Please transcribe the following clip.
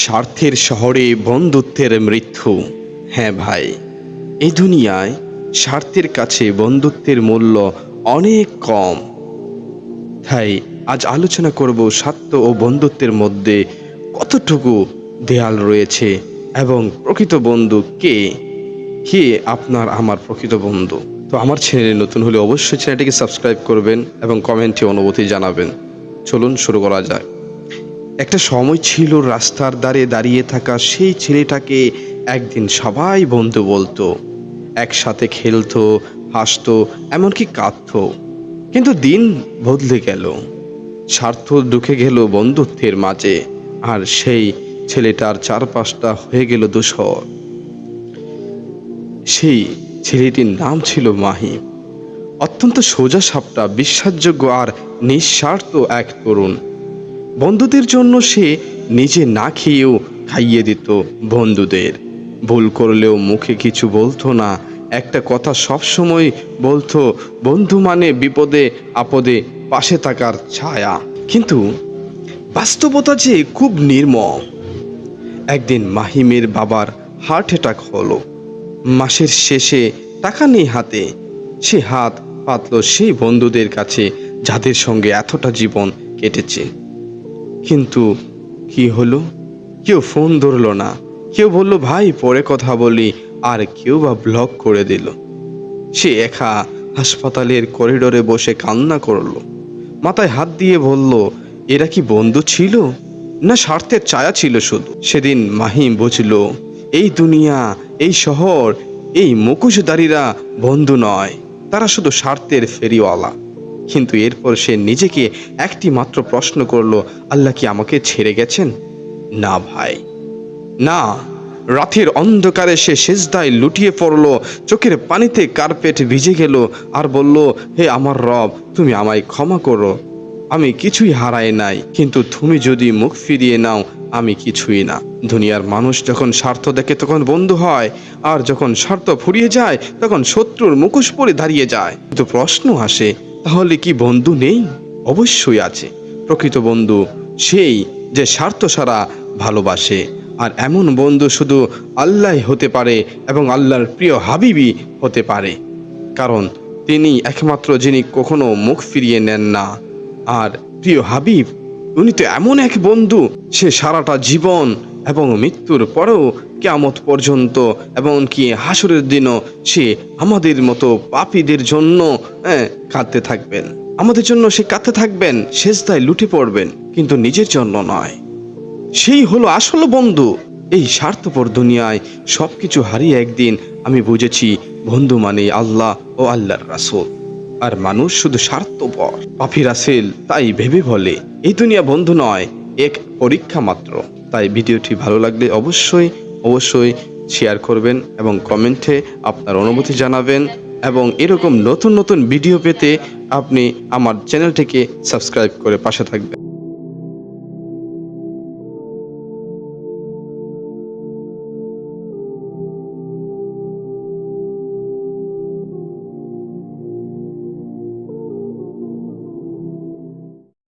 স্বার্থের শহরে বন্ধুত্বের মৃত্যু। হ্যাঁ ভাই, এই দুনিয়ায় স্বার্থের কাছে বন্ধুত্বের মূল্য অনেক কম। তাই আজ আলোচনা করব স্বার্থ ও বন্ধুত্বের মধ্যে কতটুকু দেয়াল রয়েছে এবং প্রকৃত বন্ধু কে কে আপনার আমার প্রকৃত বন্ধু। তো আমার চ্যানেলে নতুন হলে অবশ্যই চ্যানেলটিকে সাবস্ক্রাইব করবেন এবং কমেন্টে অনুভূতি জানাবেন। চলুন শুরু করা যাক। একটা সময় ছিল রাস্তার ধারে দাঁড়িয়ে থাকা সেই ছেলেটাকে একদিন সবাই বন্ধু বলতো। একসাথে খেলতো, হাসতো, এমনকি কাঁদতো। কিন্তু দিন বদলে গেল, স্বার্থ ঢুকে গেল বন্ধুত্বের মাঝে, আর সেই ছেলেটার চারপাশটা হয়ে গেল ধূসর। সেই ছেলেটির নাম ছিল মাহিম। অত্যন্ত সোজা সাপটা, বিশ্বাসযোগ্য আর নিঃস্বার্থ এক তরুণ। বন্ধুদের জন্য সে নিজে না খেয়েও খাইয়ে দিত বন্ধুদের। ভুল করলেও মুখে কিছু বলতো না, একটা কথা সবসময় বলতো, বন্ধু মানে বিপদে আপদে পাশে থাকার ছায়া। কিন্তু বাস্তবতা যে খুব নির্মম। একদিন মাহিমের বাবার হার্ট অ্যাটাক হলো। মাসের শেষে টাকা নেই হাতে। সে হাত পাতল সেই বন্ধুদের কাছে যাদের সঙ্গে এতটা জীবন কেটেছে। কিন্তু কি হলো? কেউ ফোন ধরলো না, কেউ বলল ভাই পরে কথা বলি, আর কেউ বা ব্লক করে দিল। সে একা হাসপাতালের করিডোরে বসে কান্না করলো, মাথায় হাত দিয়ে বলল, এরা কি বন্ধু ছিল, না স্বার্থের ছায়া ছিল শুধু? সেদিন মাহিম বুঝল, এই দুনিয়া, এই শহর, এই মুখোশধারীরা বন্ধু নয়, তারা শুধু স্বার্থের ফেরিওয়ালা। কিন্তু এরপর সে নিজেকে একটি মাত্র প্রশ্ন করলো, আল্লাহ কি আমাকে ছেড়ে গেছেন? না ভাই, না। রাতের অন্ধকারে সে সিজদায় লুটিয়ে পড়ল, চোখের পানিতে কার্পেট ভিজে গেল, আর বলল, হে আমার রব, তুমি আমায় ক্ষমা করো। আমি কিছুই হারাই নাই, কিন্তু তুমি যদি মুখ ফিরিয়ে নাও আমি কিছুই না। দুনিয়ার মানুষ যখন স্বার্থ দেখে তখন বন্ধু হয়, আর যখন স্বার্থ ফুরিয়ে যায় তখন শত্রুর মুখোশ পরে দাঁড়িয়ে যায়। কিন্তু প্রশ্ন আসে, তাহলে কি বন্ধু নেই? অবশ্যই আছে। প্রকৃত বন্ধু সেই যে স্বার্থ ছাড়া ভালোবাসে। আর এমন বন্ধু শুধু আল্লাহ হতে পারে এবং আল্লাহর প্রিয় হাবিবই হতে পারে, কারণ তিনি একমাত্র যিনি কখনো মুখ ফিরিয়ে নেন না। আর প্রিয় হাবিব, উনি তো এমন এক বন্ধু, সে সারাটা জীবন এবং মৃত্যুর পরেও কিয়ামত পর্যন্ত এবং কি হাসরের দিনও সে আমাদের মতো পাপীদের জন্য কাঁদতে থাকবেন। আমাদের জন্য সে কাঁদতে থাকবেন, সেজদায় লুটে পড়বেন, কিন্তু নিজের জন্য নয়। সেই হলো আসল বন্ধু। এই স্বার্থপর দুনিয়ায় সবকিছু হারিয়ে একদিন আমি বুঝেছি, বন্ধু মানে আল্লাহ ও আল্লাহর রাসূল। আর মানুষ শুধু স্বার্থপর, পাপী রাসেল তাই ভেবে বলে, এই দুনিয়া বন্ধু নয়, এক পরীক্ষা মাত্র। তাই ভিডিওটি ভালো লাগলে অবশ্যই অবশ্যই শেয়ার করবেন এবং কমেন্টে আপনার অনুভূতি জানাবেন। এবং এরকম নতুন নতুন ভিডিও পেতে আপনি আমার চ্যানেলটিকে সাবস্ক্রাইব করে পাশে থাকবেন।